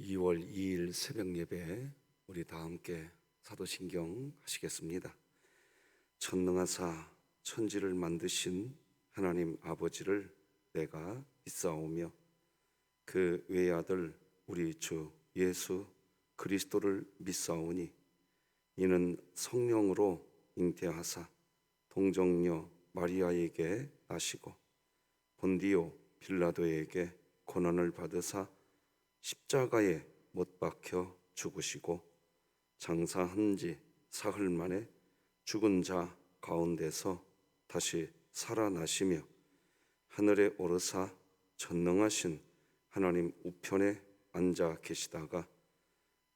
2월 2일 새벽 예배 우리 다 함께 사도신경 하시겠습니다. 천능하사 천지를 만드신 하나님 아버지를 내가 믿사오며 그 외아들 우리 주 예수 그리스도를 믿사오니 이는 성령으로 잉태하사 동정녀 마리아에게 나시고 본디오 빌라도에게 고난을 받으사 십자가에 못 박혀 죽으시고 장사한 지 사흘 만에 죽은 자 가운데서 다시 살아나시며 하늘에 오르사 전능하신 하나님 우편에 앉아 계시다가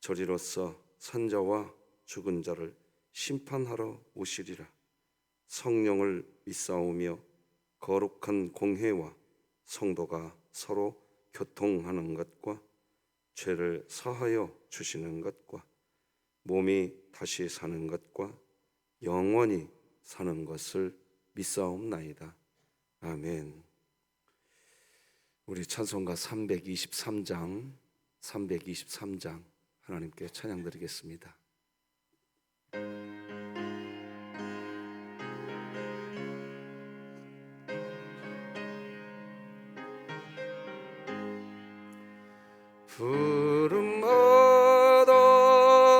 저리로서 산자와 죽은 자를 심판하러 오시리라. 성령을 믿사오며 거룩한 공회와 성도가 서로 교통하는 것과 죄를 사하여 주시는 것과 몸이 다시 사는 것과 영원히 사는 것을 믿사옵나이다. 아멘. 우리 찬송가 323장 하나님께 찬양 드리겠습니다. 푸른바다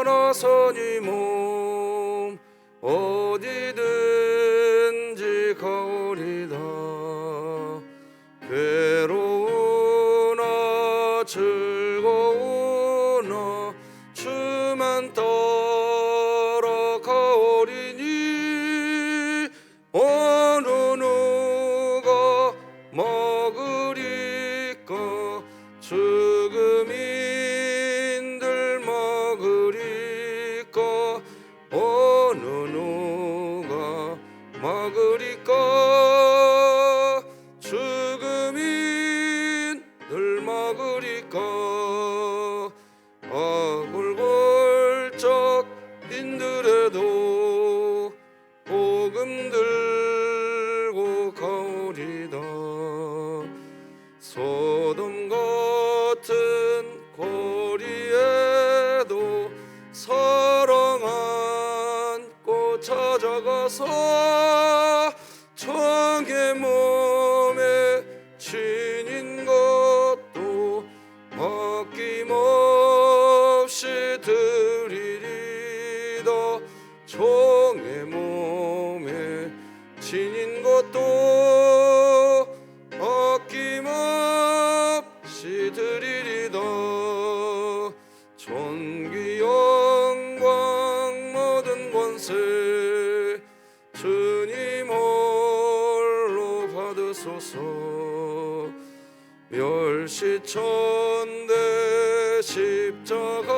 나선이 몸 어디든지 가오리다. 괴로우나 즐거우나 주만 따라가오리니 어느 누가 먹으리까 죽음인들 먹으리까 어느 누가 먹으리까 죽음인들 먹으리까 아골골쩍 인들에도 복음 들고 가오리다. 소돔 같은 거리에도 사랑 안고 찾아가서 청의 몸에 지닌 것도 아낌없이 드리리다. 청의 몸에 지닌 것도 아낌없이 드리리다. 존귀 영광 모든 권세 주님 홀로 받으소서. 멸시천대 십자가는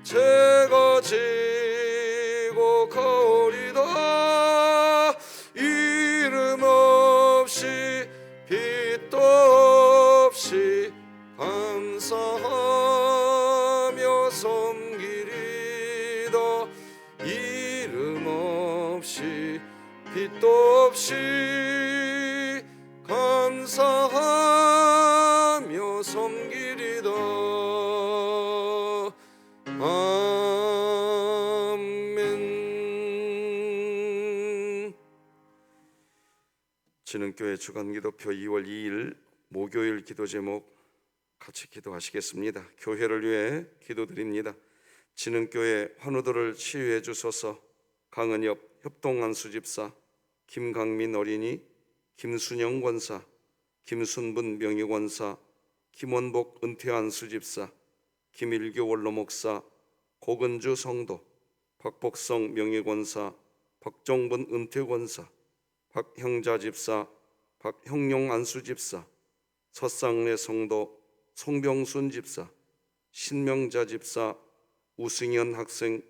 제가 지고 가오리다. 이름 없이 빛도 없이 감사하며 섬기리다. 이름 없이 빛도 없이 감사하며 섬기리다. 아멘. 진흥교회 주간기도표 2월 2일 목요일 기도 제목 같이 기도하시겠습니다. 교회를 위해 기도드립니다. 진흥교회 환우들을 치유해 주소서. 강은엽 협동안수 집사, 김강민 어린이, 김순영 권사, 김순분 명예권사, 김원복 은퇴안수 집사, 김일교 원로 목사, 고근주 성도, 박복성 명예권사, 박정분 은퇴권사, 박형자 집사, 박형용 안수 집사, 서쌍래 성도, 송병순 집사, 신명자 집사, 우승현 학생,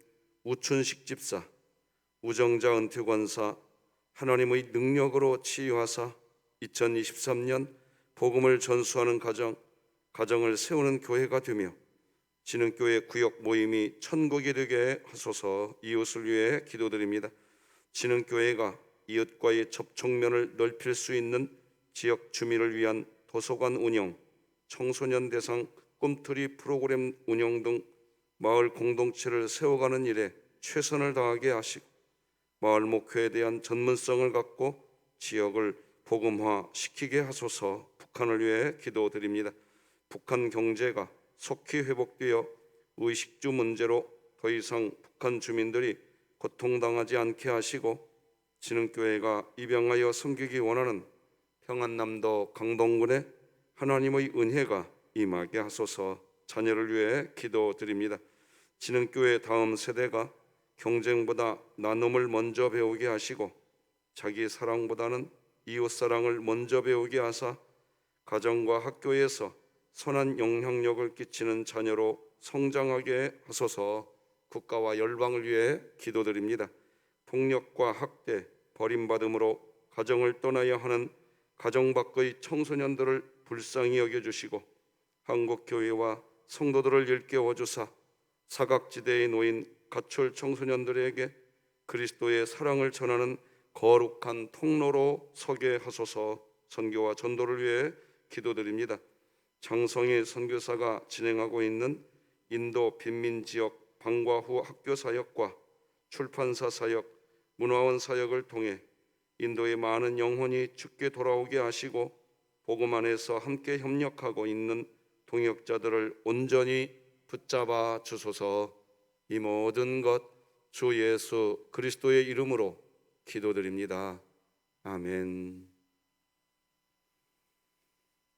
우춘식 집사, 우정자 은퇴권사, 하나님의 능력으로 치유하사 2023년 복음을 전수하는 가정을 세우는 교회가 되며 진흥교회 구역 모임이 천국이 되게 하소서. 이웃을 위해 기도드립니다. 진흥교회가 이웃과의 접촉면을 넓힐 수 있는 지역 주민을 위한 도서관 운영, 청소년 대상 꿈틀이 프로그램 운영 등 마을 공동체를 세워가는 일에 최선을 다하게 하시고 마을 목회에 대한 전문성을 갖고 지역을 복음화시키게 하소서. 북한을 위해 기도드립니다. 북한 경제가 속히 회복되어 의식주 문제로 더 이상 북한 주민들이 고통당하지 않게 하시고 진흥교회가 입양하여 섬기기 원하는 평안남도 강동군에 하나님의 은혜가 임하게 하소서. 자녀를 위해 기도드립니다. 진흥교회 다음 세대가 경쟁보다 나눔을 먼저 배우게 하시고 자기 사랑보다는 이웃 사랑을 먼저 배우게 하사 가정과 학교에서 선한 영향력을 끼치는 자녀로 성장하게 하소서. 국가와 열방을 위해 기도드립니다. 폭력과 학대, 버림받음으로 가정을 떠나야 하는 가정 밖의 청소년들을 불쌍히 여겨주시고 한국교회와 성도들을 일깨워 주사 사각지대에 놓인 가출 청소년들에게 그리스도의 사랑을 전하는 거룩한 통로로 서게 하소서. 선교와 전도를 위해 기도드립니다. 장성희 선교사가 진행하고 있는 인도 빈민 지역 방과 후 학교 사역과 출판사 사역, 문화원 사역을 통해 인도의 많은 영혼이 주께 돌아오게 하시고 복음 안에서 함께 협력하고 있는 동역자들을 온전히 붙잡아 주소서. 이 모든 것 주 예수 그리스도의 이름으로 기도드립니다. 아멘.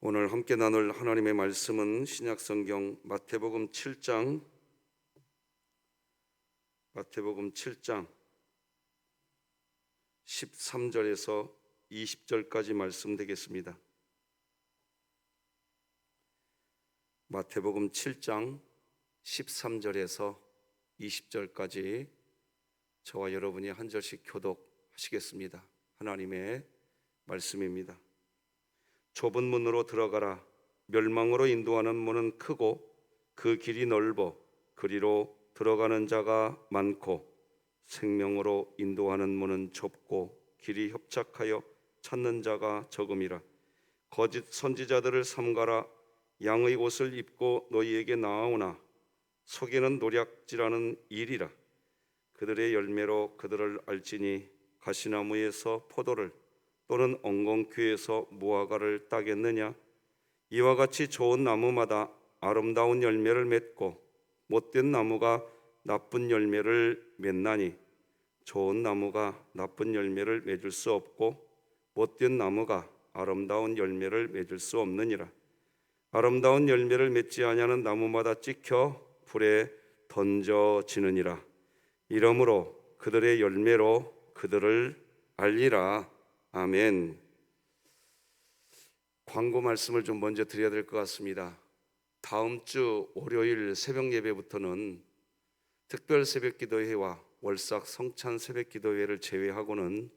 오늘 함께 나눌 하나님의 말씀은 신약성경 마태복음 7장 13절에서 20절까지 말씀 되겠습니다. 마태복음 7장 13절에서 20절까지 저와 여러분이 한 절씩 교독하시겠습니다. 하나님의 말씀입니다. 좁은 문으로 들어가라. 멸망으로 인도하는 문은 크고 그 길이 넓어 그리로 들어가는 자가 많고 생명으로 인도하는 문은 좁고 길이 협착하여 찾는 자가 적음이라. 거짓 선지자들을 삼가라. 양의 옷을 입고 너희에게 나아오나 속에는 노략질하는 일이라. 그들의 열매로 그들을 알지니 가시나무에서 포도를 또는 엉겅퀴에서 무화과를 따겠느냐. 이와 같이 좋은 나무마다 아름다운 열매를 맺고 못된 나무가 나쁜 열매를 맺나니 좋은 나무가 나쁜 열매를 맺을 수 없고 못된 나무가 아름다운 열매를 맺을 수 없느니라. 아름다운 열매를 맺지 아니하는 나무마다 찍혀 불에 던져지느니라. 이러므로 그들의 열매로 그들을 알리라. 아멘. 광고 말씀을 좀 먼저 드려야 될 것 같습니다. 다음 주 월요일 새벽 예배부터는 특별 새벽 기도회와 월삭 성찬 새벽 기도회를 제외하고는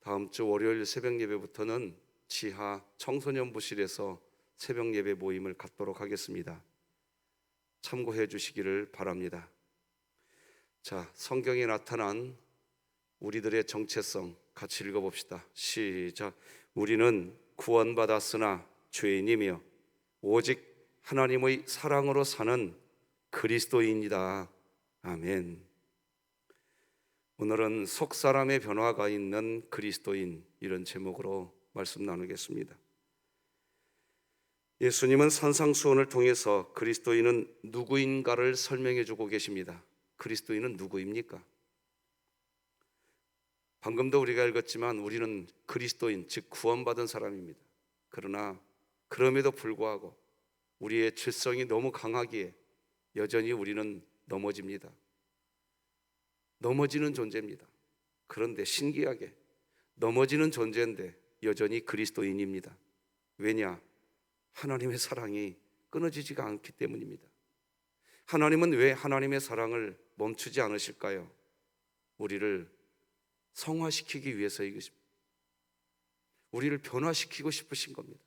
다음 주 월요일 새벽 예배부터는 지하 청소년 부실에서 새벽 예배 모임을 갖도록 하겠습니다. 참고해 주시기를 바랍니다. 자, 성경에 나타난 우리들의 정체성 같이 읽어봅시다. 시작. 우리는 구원받았으나 죄인이며 오직 하나님의 사랑으로 사는 그리스도인이다. 아멘. 오늘은 속사람의 변화가 있는 그리스도인, 이런 제목으로 말씀 나누겠습니다. 예수님은 산상수훈을 통해서 그리스도인은 누구인가를 설명해 주고 계십니다. 그리스도인은 누구입니까? 방금도 우리가 읽었지만 우리는 그리스도인, 즉 구원받은 사람입니다. 그러나 그럼에도 불구하고 우리의 죄성이 너무 강하기에 여전히 우리는 넘어집니다. 넘어지는 존재입니다. 그런데 신기하게 넘어지는 존재인데 여전히 그리스도인입니다. 왜냐? 하나님의 사랑이 끊어지지가 않기 때문입니다. 하나님은 왜 하나님의 사랑을 멈추지 않으실까요? 우리를 성화시키기 위해서인 것입니다. 우리를 변화시키고 싶으신 겁니다.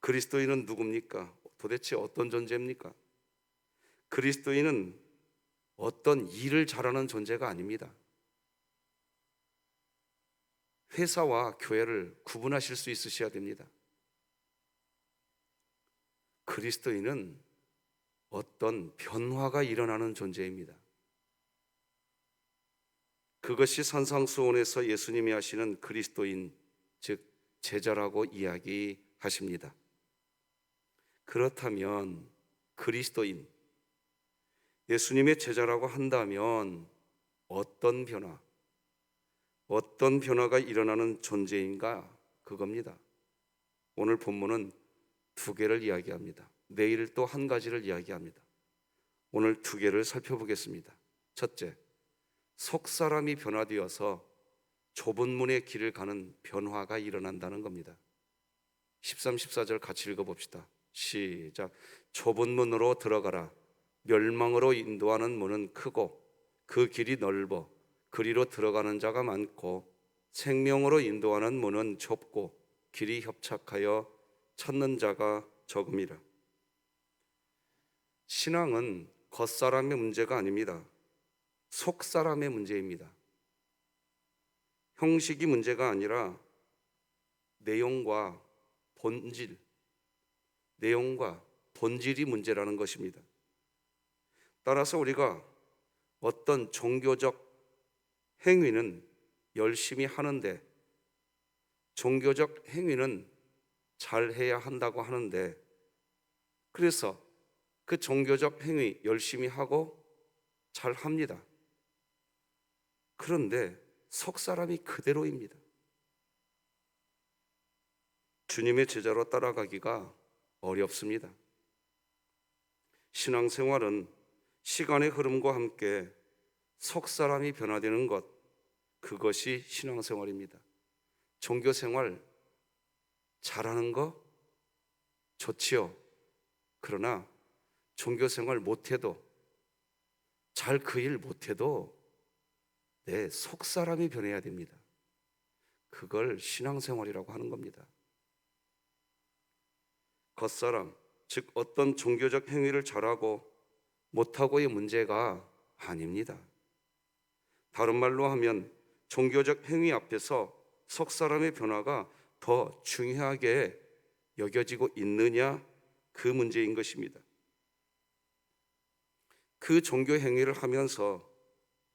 그리스도인은 누굽니까? 도대체 어떤 존재입니까? 그리스도인은 어떤 일을 잘하는 존재가 아닙니다. 회사와 교회를 구분하실 수 있으셔야 됩니다. 그리스도인은 어떤 변화가 일어나는 존재입니다. 그것이 산상수훈에서 예수님이 하시는 그리스도인, 즉 제자라고 이야기하십니다. 그렇다면 그리스도인, 예수님의 제자라고 한다면 어떤 변화가 일어나는 존재인가? 그겁니다. 오늘 본문은 두 개를 이야기합니다. 내일 또 한 가지를 이야기합니다. 오늘 두 개를 살펴보겠습니다. 첫째, 속사람이 변화되어서 좁은 문의 길을 가는 변화가 일어난다는 겁니다. 13, 14절 같이 읽어봅시다. 시작. 좁은 문으로 들어가라. 멸망으로 인도하는 문은 크고 그 길이 넓어 그리로 들어가는 자가 많고 생명으로 인도하는 문은 좁고 길이 협착하여 찾는 자가 적음이라. 신앙은 겉사람의 문제가 아닙니다. 속사람의 문제입니다. 형식이 문제가 아니라 내용과 본질이 문제라는 것입니다. 따라서 우리가 어떤 종교적 행위는 열심히 하는데, 종교적 행위는 잘 해야 한다고 하는데, 그래서 그 종교적 행위 열심히 하고 잘 합니다. 그런데 속사람이 그대로입니다. 주님의 제자로 따라가기가 어렵습니다. 신앙생활은 시간의 흐름과 함께 속사람이 변화되는 것, 그것이 신앙생활입니다. 종교생활 잘하는 거 좋지요. 그러나 종교생활 못해도, 잘 그 일 못해도 내 속사람이 변해야 됩니다. 그걸 신앙생활이라고 하는 겁니다. 겉사람, 즉 어떤 종교적 행위를 잘하고 못하고의 문제가 아닙니다. 다른 말로 하면 종교적 행위 앞에서 속사람의 변화가 더 중요하게 여겨지고 있느냐, 그 문제인 것입니다. 그 종교 행위를 하면서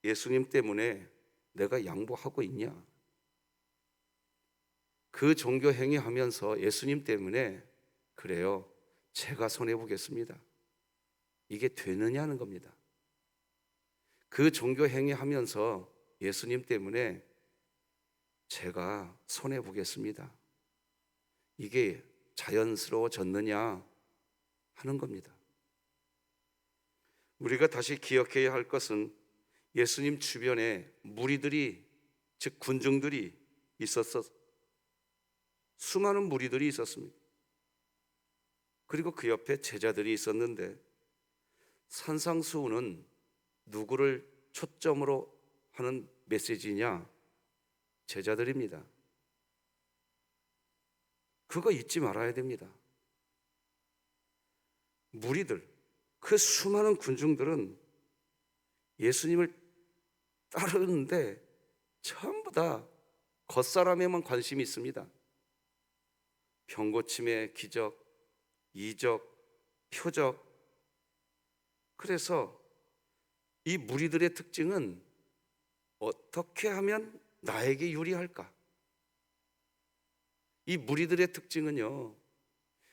예수님 때문에 내가 양보하고 있냐? 그 종교 행위 하면서 예수님 때문에 그래요, 제가 손해보겠습니다, 이게 되느냐는 겁니다. 그 종교 행위 하면서 예수님 때문에 제가 손해보겠습니다, 이게 자연스러워졌느냐 하는 겁니다. 우리가 다시 기억해야 할 것은 예수님 주변에 무리들이, 즉 군중들이 수많은 무리들이 있었습니다. 그리고 그 옆에 제자들이 있었는데, 산상수훈은 누구를 초점으로 하는 메시지냐? 제자들입니다. 그거 잊지 말아야 됩니다. 무리들, 그 수많은 군중들은 예수님을 따르는데 전부 다 겉사람에만 관심이 있습니다. 병고침의 기적, 이적, 표적. 그래서 이 무리들의 특징은 어떻게 하면 나에게 유리할까? 이 무리들의 특징은요,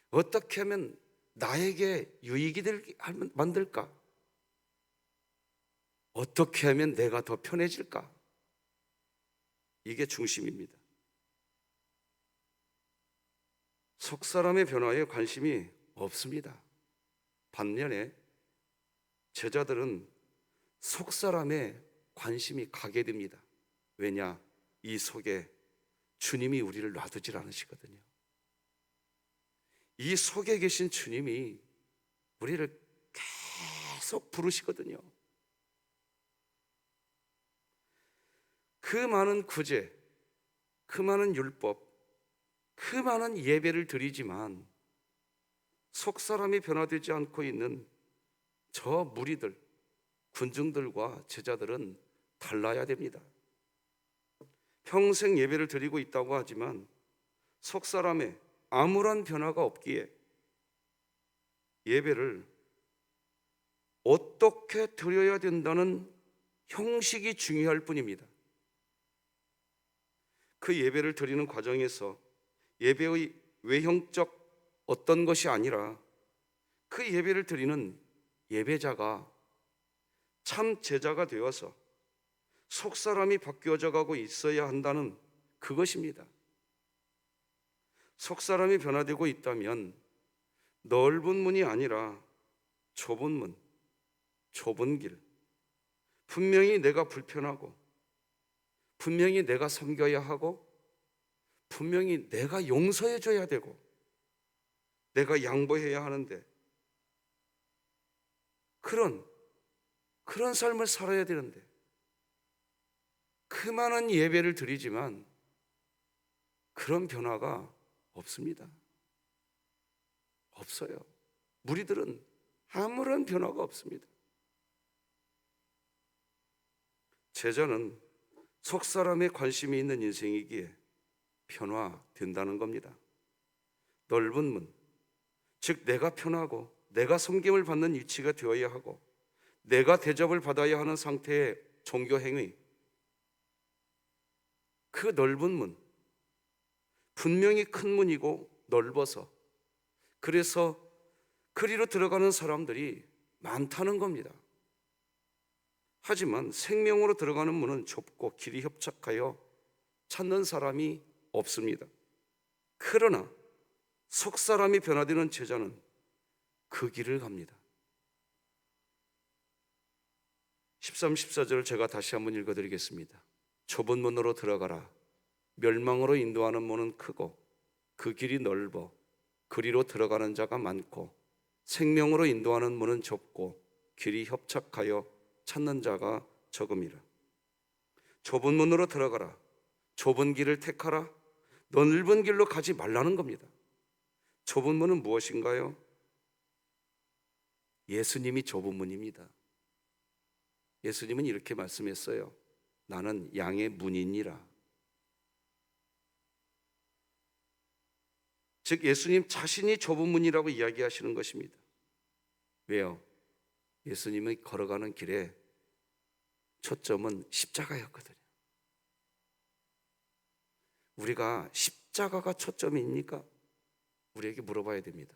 어떻게 하면 나에게 유익이 되게 만들까? 어떻게 하면 내가 더 편해질까? 이게 중심입니다. 속사람의 변화에 관심이 없습니다. 반면에 제자들은 속사람에 관심이 가게 됩니다. 왜냐? 이 속에 주님이 우리를 놔두질 않으시거든요. 이 속에 계신 주님이 우리를 계속 부르시거든요. 그 많은 구제, 그 많은 율법, 그 많은 예배를 드리지만 속사람이 변화되지 않고 있는 저 무리들, 군중들과 제자들은 달라야 됩니다. 평생 예배를 드리고 있다고 하지만 속사람에 아무런 변화가 없기에 예배를 어떻게 드려야 된다는 형식이 중요할 뿐입니다. 그 예배를 드리는 과정에서 예배의 외형적 어떤 것이 아니라 그 예배를 드리는 예배자가 참 제자가 되어서 속사람이 바뀌어져 가고 있어야 한다는 그것입니다. 속사람이 변화되고 있다면 넓은 문이 아니라 좁은 문, 좁은 길, 분명히 내가 불편하고 분명히 내가 섬겨야 하고 분명히 내가 용서해 줘야 되고 내가 양보해야 하는데 그런 삶을 살아야 되는데 그 많은 예배를 드리지만 그런 변화가 없습니다. 없어요. 무리들은 아무런 변화가 없습니다. 제자는 속사람에 관심이 있는 인생이기에 변화된다는 겁니다. 넓은 문, 즉 내가 편하고 내가 섬김을 받는 위치가 되어야 하고 내가 대접을 받아야 하는 상태의 종교 행위, 그 넓은 문, 분명히 큰 문이고 넓어서 그래서 그리로 들어가는 사람들이 많다는 겁니다. 하지만 생명으로 들어가는 문은 좁고 길이 협착하여 찾는 사람이 없습니다. 그러나 속사람이 변화되는 제자는 그 길을 갑니다. 13, 14절을 제가 다시 한번 읽어드리겠습니다. 좁은 문으로 들어가라. 멸망으로 인도하는 문은 크고 그 길이 넓어 그리로 들어가는 자가 많고 생명으로 인도하는 문은 좁고 길이 협착하여 찾는 자가 적음이라. 좁은 문으로 들어가라. 좁은 길을 택하라. 넓은 길로 가지 말라는 겁니다. 좁은 문은 무엇인가요? 예수님이 좁은 문입니다. 예수님은 이렇게 말씀했어요. 나는 양의 문이니라. 즉 예수님 자신이 좁은 문이라고 이야기하시는 것입니다. 왜요? 예수님이 걸어가는 길에 초점은 십자가였거든요. 우리가 십자가가 초점입니까? 우리에게 물어봐야 됩니다.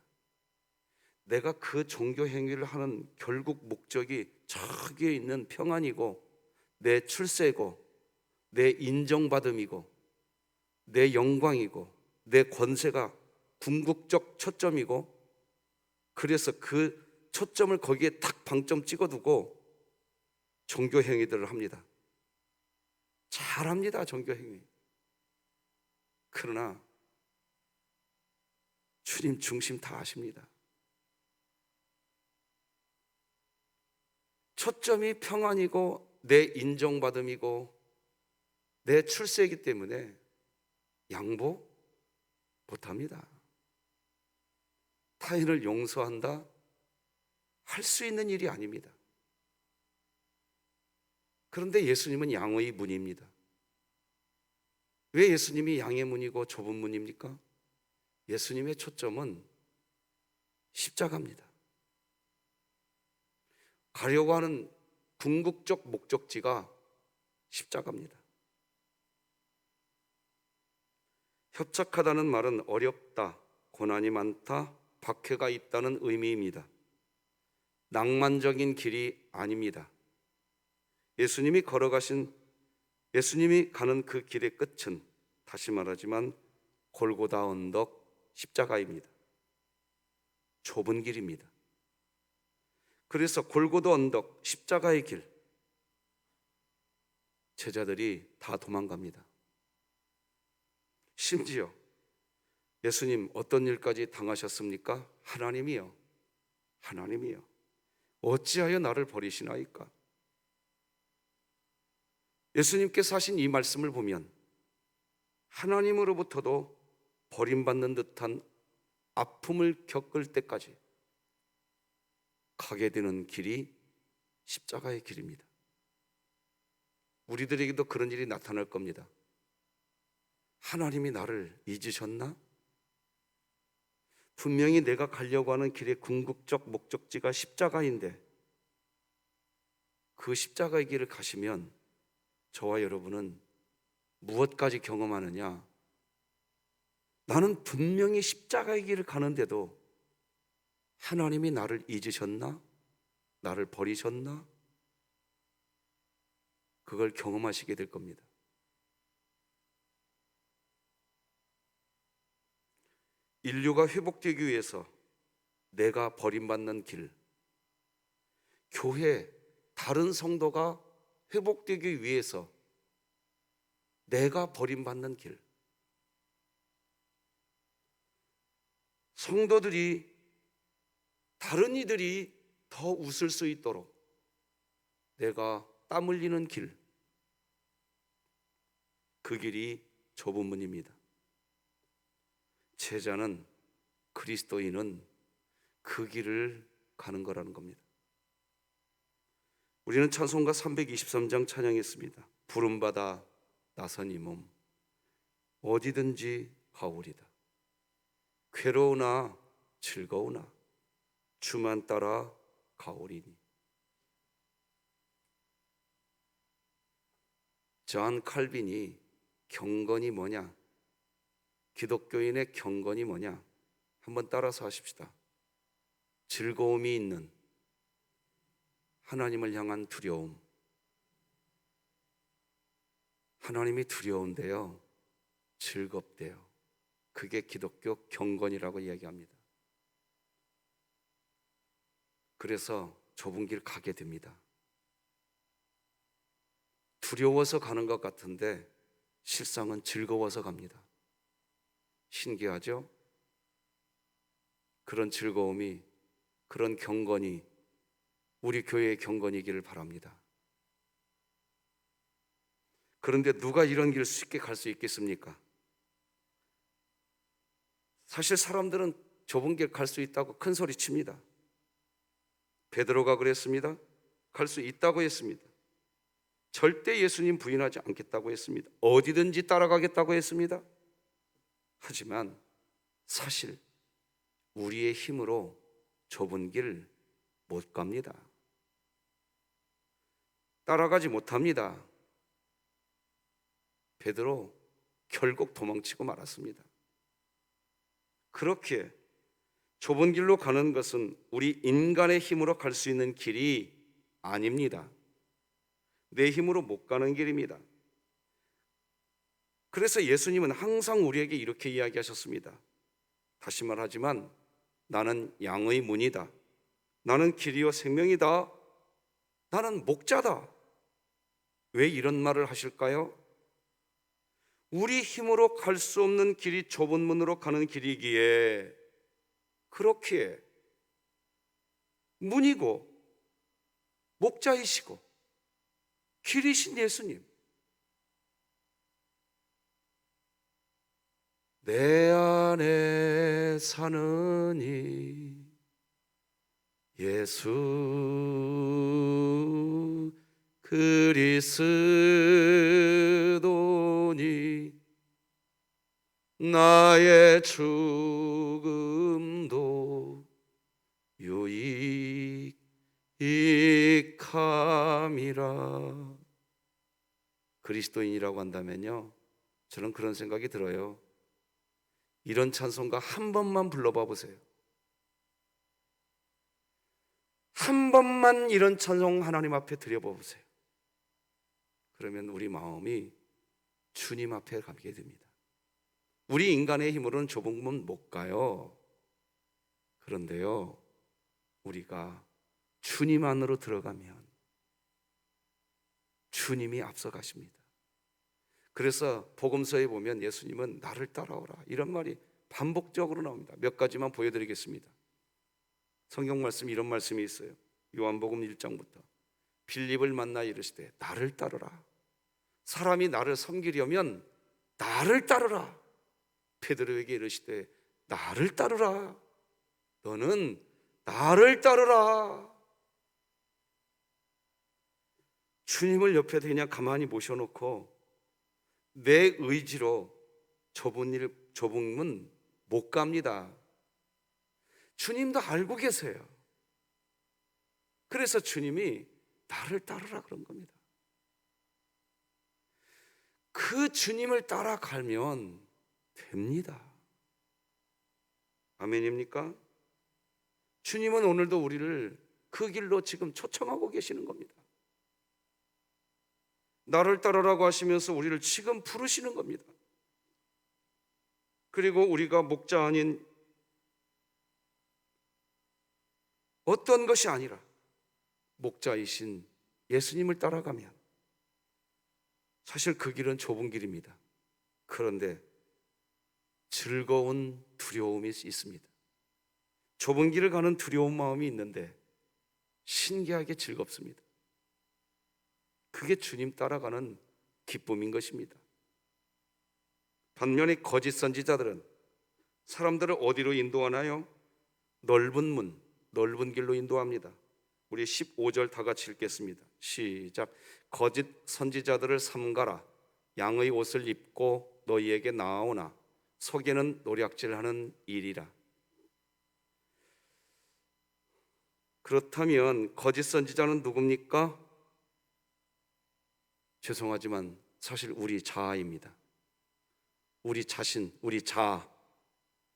내가 그 종교 행위를 하는 결국 목적이 저기에 있는 평안이고 내 출세고 내 인정받음이고 내 영광이고 내 권세가 궁극적 초점이고 그래서 그 초점을 거기에 탁 방점 찍어두고 종교 행위들을 합니다. 잘합니다. 종교 행위. 그러나 주님 중심 다 아십니다. 초점이 평안이고 내 인정받음이고 내 출세이기 때문에 양보 못합니다. 타인을 용서한다? 할 수 있는 일이 아닙니다. 그런데 예수님은 양의 문입니다. 왜 예수님이 양의 문이고 좁은 문입니까? 예수님의 초점은 십자가입니다. 가려고 하는 궁극적 목적지가 십자가입니다. 협착하다는 말은 어렵다, 고난이 많다, 박해가 있다는 의미입니다. 낭만적인 길이 아닙니다. 예수님이 가는 그 길의 끝은 다시 말하지만 골고다 언덕 십자가입니다. 좁은 길입니다. 그래서 골고다 언덕 십자가의 길, 제자들이 다 도망갑니다. 심지어 예수님 어떤 일까지 당하셨습니까? 하나님이요 어찌하여 나를 버리시나이까? 예수님께서 하신 이 말씀을 보면 하나님으로부터도 버림받는 듯한 아픔을 겪을 때까지 가게 되는 길이 십자가의 길입니다. 우리들에게도 그런 일이 나타날 겁니다. 하나님이 나를 잊으셨나? 분명히 내가 가려고 하는 길의 궁극적 목적지가 십자가인데 그 십자가의 길을 가시면 저와 여러분은 무엇까지 경험하느냐? 나는 분명히 십자가의 길을 가는데도 하나님이 나를 잊으셨나? 나를 버리셨나? 그걸 경험하시게 될 겁니다. 인류가 회복되기 위해서 내가 버림받는 길, 교회, 다른 성도가 회복되기 위해서 내가 버림받는 길, 성도들이, 다른 이들이 더 웃을 수 있도록 내가 땀 흘리는 길, 그 길이 좁은 문입니다. 제자는, 그리스도인은 그 길을 가는 거라는 겁니다. 우리는 찬송가 323장 찬양했습니다. 부름받아 나선 이 몸 어디든지 가오리다. 괴로우나 즐거우나 주만 따라 가오리니. 존 칼빈이 경건이 뭐냐, 기독교인의 경건이 뭐냐, 한번 따라서 하십시다. 즐거움이 있는 하나님을 향한 두려움. 하나님이 두려운데요, 즐겁대요. 그게 기독교 경건이라고 이야기합니다. 그래서 좁은 길 가게 됩니다. 두려워서 가는 것 같은데 실상은 즐거워서 갑니다. 신기하죠? 그런 즐거움이, 그런 경건이 우리 교회의 경건이기를 바랍니다. 그런데 누가 이런 길을 쉽게 갈 수 있겠습니까? 사실 사람들은 좁은 길 갈 수 있다고 큰 소리 칩니다. 베드로가 그랬습니다. 갈 수 있다고 했습니다. 절대 예수님 부인하지 않겠다고 했습니다. 어디든지 따라가겠다고 했습니다. 하지만 사실 우리의 힘으로 좁은 길 못 갑니다. 따라가지 못합니다. 베드로 결국 도망치고 말았습니다. 그렇게 좁은 길로 가는 것은 우리 인간의 힘으로 갈 수 있는 길이 아닙니다. 내 힘으로 못 가는 길입니다. 그래서 예수님은 항상 우리에게 이렇게 이야기하셨습니다. 다시 말하지만 나는 양의 문이다. 나는 길이요 생명이다. 나는 목자다. 왜 이런 말을 하실까요? 우리 힘으로 갈 수 없는 길이 좁은 문으로 가는 길이기에 그렇기에 문이고 목자이시고 길이신 예수님, 내 안에 사는 이 예수 그리스도니 나의 죽음도 유익함이라. 그리스도인이라고 한다면요, 저는 그런 생각이 들어요. 이런 찬송가 한 번만 불러봐 보세요. 한 번만 이런 찬송 하나님 앞에 드려봐 보세요. 그러면 우리 마음이 주님 앞에 가게 됩니다. 우리 인간의 힘으로는 좁은 문 못 가요. 그런데요, 우리가 주님 안으로 들어가면 주님이 앞서 가십니다. 그래서 복음서에 보면 예수님은 나를 따라오라 이런 말이 반복적으로 나옵니다. 몇 가지만 보여드리겠습니다. 성경 말씀, 이런 말씀이 있어요. 요한복음 1장부터 빌립을 만나 이르시되 나를 따르라. 사람이 나를 섬기려면 나를 따르라. 베드로에게 이르시되 나를 따르라. 너는 나를 따르라. 주님을 옆에 그냥 가만히 모셔놓고 내 의지로 좁은 문 못 갑니다. 주님도 알고 계세요. 그래서 주님이 나를 따르라 그런 겁니다. 그 주님을 따라가면 됩니다. 아멘입니까? 주님은 오늘도 우리를 그 길로 지금 초청하고 계시는 겁니다. 나를 따르라고 하시면서 우리를 지금 부르시는 겁니다. 그리고 우리가 목자 아닌 어떤 것이 아니라 목자이신 예수님을 따라가면 사실 그 길은 좁은 길입니다. 그런데 즐거운 두려움이 있습니다. 좁은 길을 가는 두려운 마음이 있는데 신기하게 즐겁습니다. 그게 주님 따라가는 기쁨인 것입니다. 반면에 거짓 선지자들은 사람들을 어디로 인도하나요? 넓은 문, 넓은 길로 인도합니다. 우리 15절 다 같이 읽겠습니다. 시작. 거짓 선지자들을 삼가라. 양의 옷을 입고 너희에게 나아오나 속에는 노략질하는 일이라. 그렇다면 거짓 선지자는 누굽니까? 죄송하지만 사실 우리 자아입니다. 우리 자신, 우리 자아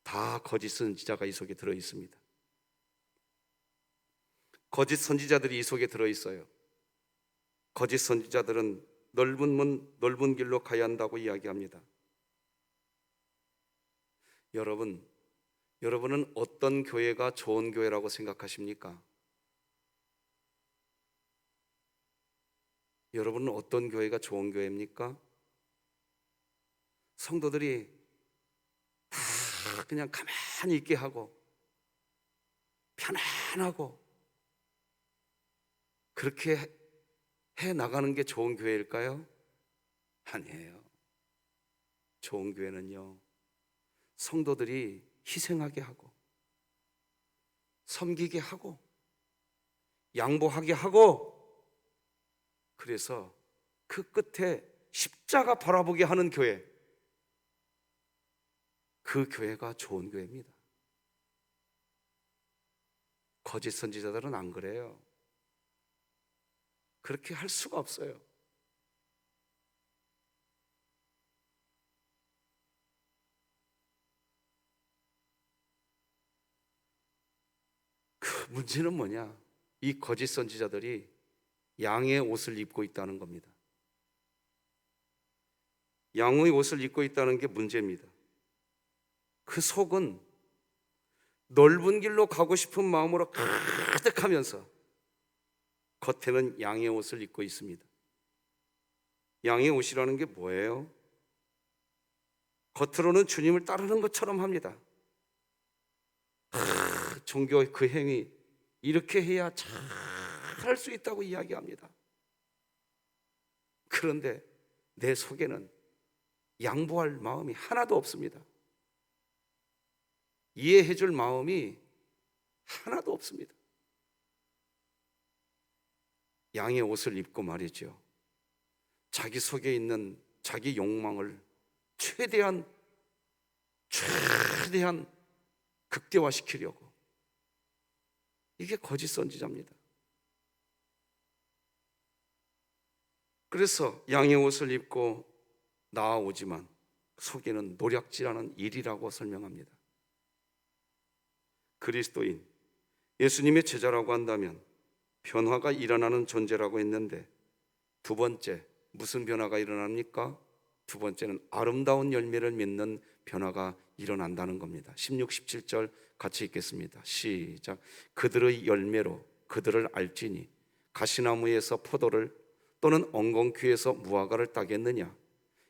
다 거짓 선지자가 이 속에 들어 있습니다. 거짓 선지자들이 이 속에 들어 있어요. 거짓 선지자들은 넓은 문, 넓은 길로 가야 한다고 이야기합니다. 여러분은 어떤 교회가 좋은 교회라고 생각하십니까? 여러분은 어떤 교회가 좋은 교회입니까? 성도들이 다 그냥 가만히 있게 하고 편안하고 그렇게 해 나가는 게 좋은 교회일까요? 아니에요. 좋은 교회는요, 성도들이 희생하게 하고 섬기게 하고 양보하게 하고, 그래서 그 끝에 십자가 바라보게 하는 교회, 그 교회가 좋은 교회입니다. 거짓 선지자들은 안 그래요. 그렇게 할 수가 없어요. 그 문제는 뭐냐? 이 거짓 선지자들이 양의 옷을 입고 있다는 겁니다. 양의 옷을 입고 있다는 게 문제입니다. 그 속은 넓은 길로 가고 싶은 마음으로 가득하면서 겉에는 양의 옷을 입고 있습니다. 양의 옷이라는 게 뭐예요? 겉으로는 주님을 따르는 것처럼 합니다. 종교의 그 행위, 이렇게 해야 잘 할 수 있다고 이야기합니다. 그런데 내 속에는 양보할 마음이 하나도 없습니다. 이해해 줄 마음이 하나도 없습니다. 양의 옷을 입고 말이죠, 자기 속에 있는 자기 욕망을 최대한 극대화시키려고. 이게 거짓 선지자입니다. 그래서 양의 옷을 입고 나아오지만 속에는 노략질하는 일이라고 설명합니다. 그리스도인, 예수님의 제자라고 한다면 변화가 일어나는 존재라고 했는데, 두 번째 무슨 변화가 일어납니까? 두 번째는 아름다운 열매를 맺는 변화가 일어난다는 겁니다. 16, 17절 같이 읽겠습니다. 시작. 그들의 열매로 그들을 알지니 가시나무에서 포도를 또는 엉겅퀴에서 무화과를 따겠느냐.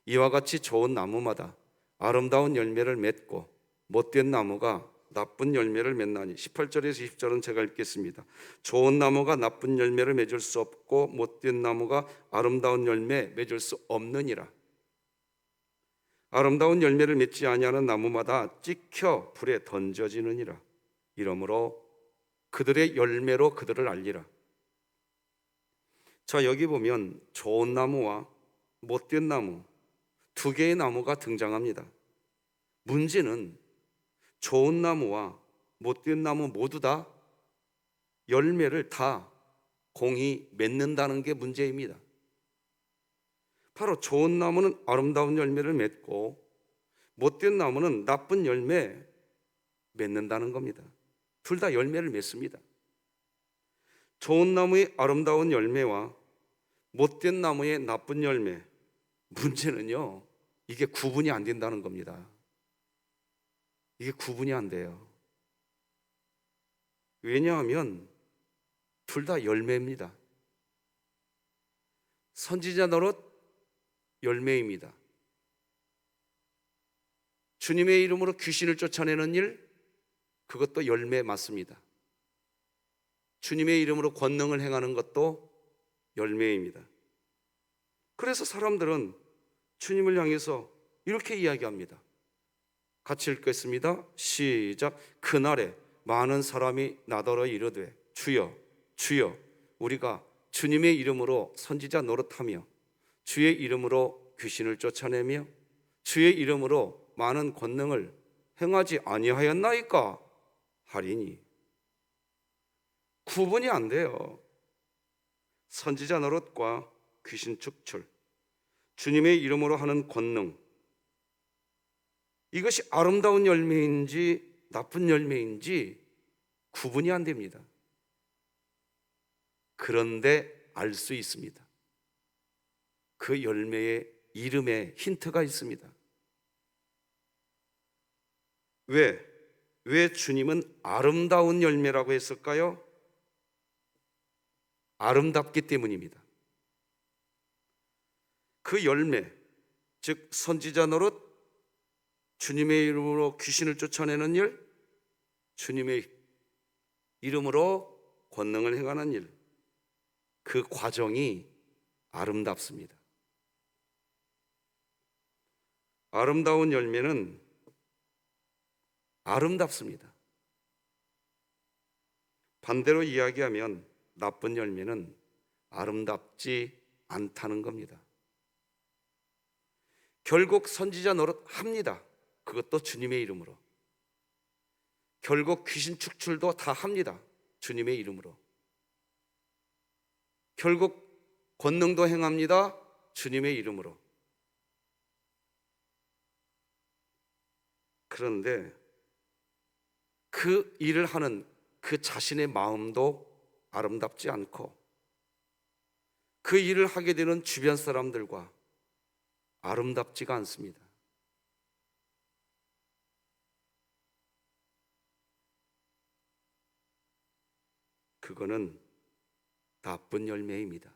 이와 같이 좋은 나무마다 아름다운 열매를 맺고 못된 나무가 나쁜 열매를 맺나니. 18절에서 20절은 제가 읽겠습니다. 좋은 나무가 나쁜 열매를 맺을 수 없고 못된 나무가 아름다운 열매 맺을 수 없느니라. 아름다운 열매를 맺지 아니하는 나무마다 찍혀 불에 던져지느니라. 이러므로 그들의 열매로 그들을 알리라. 자, 여기 보면 좋은 나무와 못된 나무, 두 개의 나무가 등장합니다. 문제는 좋은 나무와 못된 나무 모두 다 열매를 다 공히 맺는다는 게 문제입니다. 바로 좋은 나무는 아름다운 열매를 맺고 못된 나무는 나쁜 열매 맺는다는 겁니다. 둘 다 열매를 맺습니다. 좋은 나무의 아름다운 열매와 못된 나무의 나쁜 열매, 문제는요, 이게 구분이 안 된다는 겁니다. 이게 구분이 안 돼요. 왜냐하면 둘 다 열매입니다. 선지자 노릇 열매입니다. 주님의 이름으로 귀신을 쫓아내는 일, 그것도 열매 맞습니다. 주님의 이름으로 권능을 행하는 것도 열매입니다. 그래서 사람들은 주님을 향해서 이렇게 이야기합니다. 같이 읽겠습니다. 시작. 그날에 많은 사람이 나더러 이르되 주여 주여 우리가 주님의 이름으로 선지자 노릇하며 주의 이름으로 귀신을 쫓아내며 주의 이름으로 많은 권능을 행하지 아니하였나이까 하리니. 구분이 안 돼요. 선지자 노릇과 귀신 축출, 주님의 이름으로 하는 권능, 이것이 아름다운 열매인지 나쁜 열매인지 구분이 안 됩니다. 그런데 알 수 있습니다. 그 열매의 이름에 힌트가 있습니다. 왜 주님은 아름다운 열매라고 했을까요? 아름답기 때문입니다. 그 열매, 즉 선지자 노릇, 주님의 이름으로 귀신을 쫓아내는 일, 주님의 이름으로 권능을 행하는 일, 그 과정이 아름답습니다. 아름다운 열매는 아름답습니다. 반대로 이야기하면 나쁜 열매는 아름답지 않다는 겁니다. 결국 선지자 노릇 합니다. 그것도 주님의 이름으로. 결국 귀신 축출도 다 합니다. 주님의 이름으로. 결국 권능도 행합니다. 주님의 이름으로. 그런데 그 일을 하는 그 자신의 마음도 아름답지 않고 그 일을 하게 되는 주변 사람들과 아름답지가 않습니다. 그거는 나쁜 열매입니다.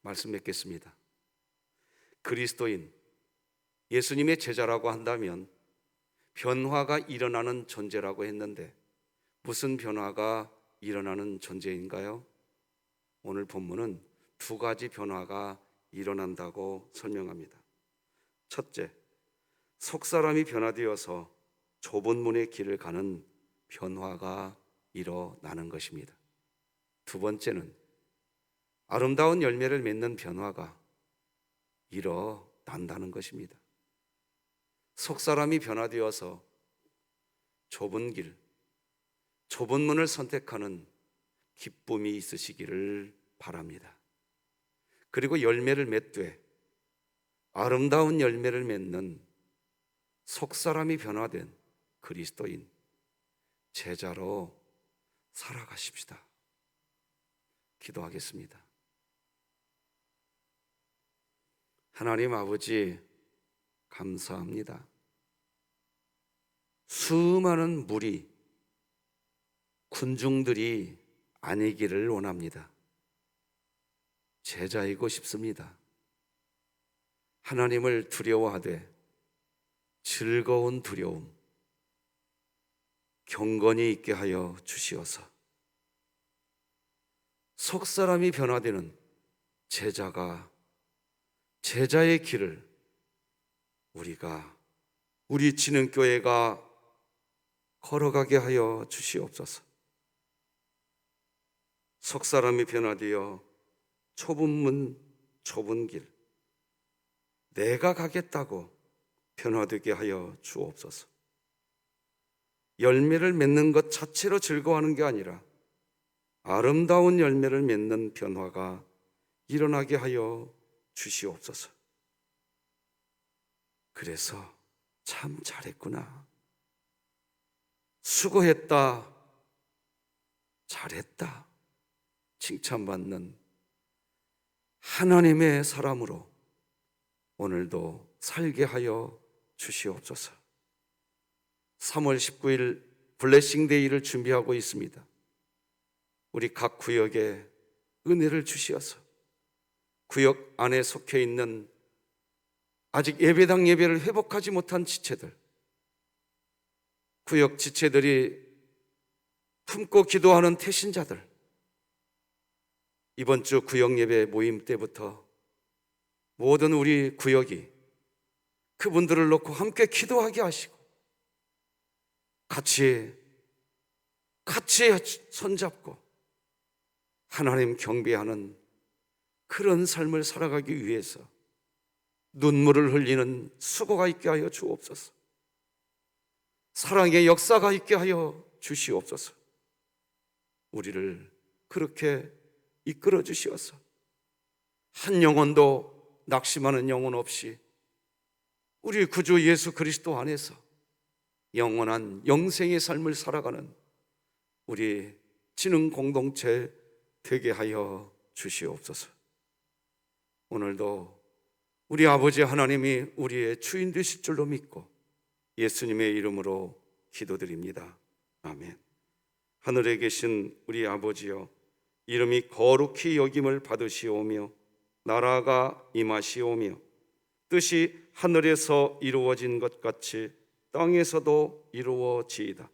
말씀 맺겠습니다. 그리스도인, 예수님의 제자라고 한다면 변화가 일어나는 존재라고 했는데 무슨 변화가 일어나는 존재인가요? 오늘 본문은 두 가지 변화가 일어난다고 설명합니다. 첫째, 속사람이 변화되어서 좁은 문의 길을 가는 변화가 일어나는 것입니다. 두 번째는 아름다운 열매를 맺는 변화가 일어난다는 것입니다. 속사람이 변화되어서 좁은 길, 좁은 문을 선택하는 기쁨이 있으시기를 바랍니다. 그리고 열매를 맺되 아름다운 열매를 맺는 속사람이 변화된 그리스도인 제자로 살아가십시다. 기도하겠습니다. 하나님 아버지, 감사합니다. 수많은 무리, 군중들이 아니기를 원합니다. 제자이고 싶습니다. 하나님을 두려워하되 즐거운 두려움, 경건이 있게 하여 주시어서 속사람이 변화되는 제자가 제자의 길을 우리 진흥교회가 걸어가게 하여 주시옵소서. 속사람이 변화되어 좁은 문, 좁은 길, 내가 가겠다고 변화되게 하여 주옵소서. 열매를 맺는 것 자체로 즐거워하는 게 아니라 아름다운 열매를 맺는 변화가 일어나게 하여 주시옵소서. 그래서 참 잘했구나, 수고했다, 잘했다 칭찬받는 하나님의 사람으로 오늘도 살게 하여 주시옵소서. 3월 19일 블레싱데이를 준비하고 있습니다. 우리 각 구역에 은혜를 주시어서 구역 안에 속해 있는 아직 예배당 예배를 회복하지 못한 지체들, 구역 지체들이 품고 기도하는 태신자들, 이번 주 구역 예배 모임 때부터 모든 우리 구역이 그분들을 놓고 함께 기도하게 하시고 같이 손잡고 하나님 경배하는 그런 삶을 살아가기 위해서 눈물을 흘리는 수고가 있게 하여 주옵소서. 사랑의 역사가 있게 하여 주시옵소서. 우리를 그렇게 이끌어 주시어서 한 영혼도 낙심하는 영혼 없이 우리 구주 예수 그리스도 안에서 영원한 영생의 삶을 살아가는 우리 지능 공동체 되게 하여 주시옵소서. 오늘도 우리 아버지 하나님이 우리의 주인 되실 줄로 믿고 예수님의 이름으로 기도드립니다. 아멘. 하늘에 계신 우리 아버지여, 이름이 거룩히 여김을 받으시오며 나라가 임하시오며 뜻이 하늘에서 이루어진 것 같이 땅에서도 이루어지이다.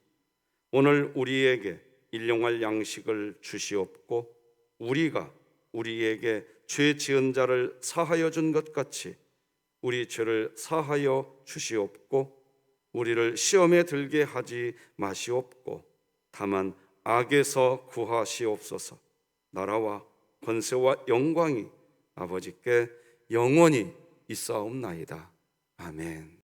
오늘 우리에게 일용할 양식을 주시옵고 우리가 우리에게 죄 지은 자를 사하여 준 것 같이 우리 죄를 사하여 주시옵고 우리를 시험에 들게 하지 마시옵고 다만 악에서 구하시옵소서. 나라와 권세와 영광이 아버지께 영원히 있사옵나이다. 아멘.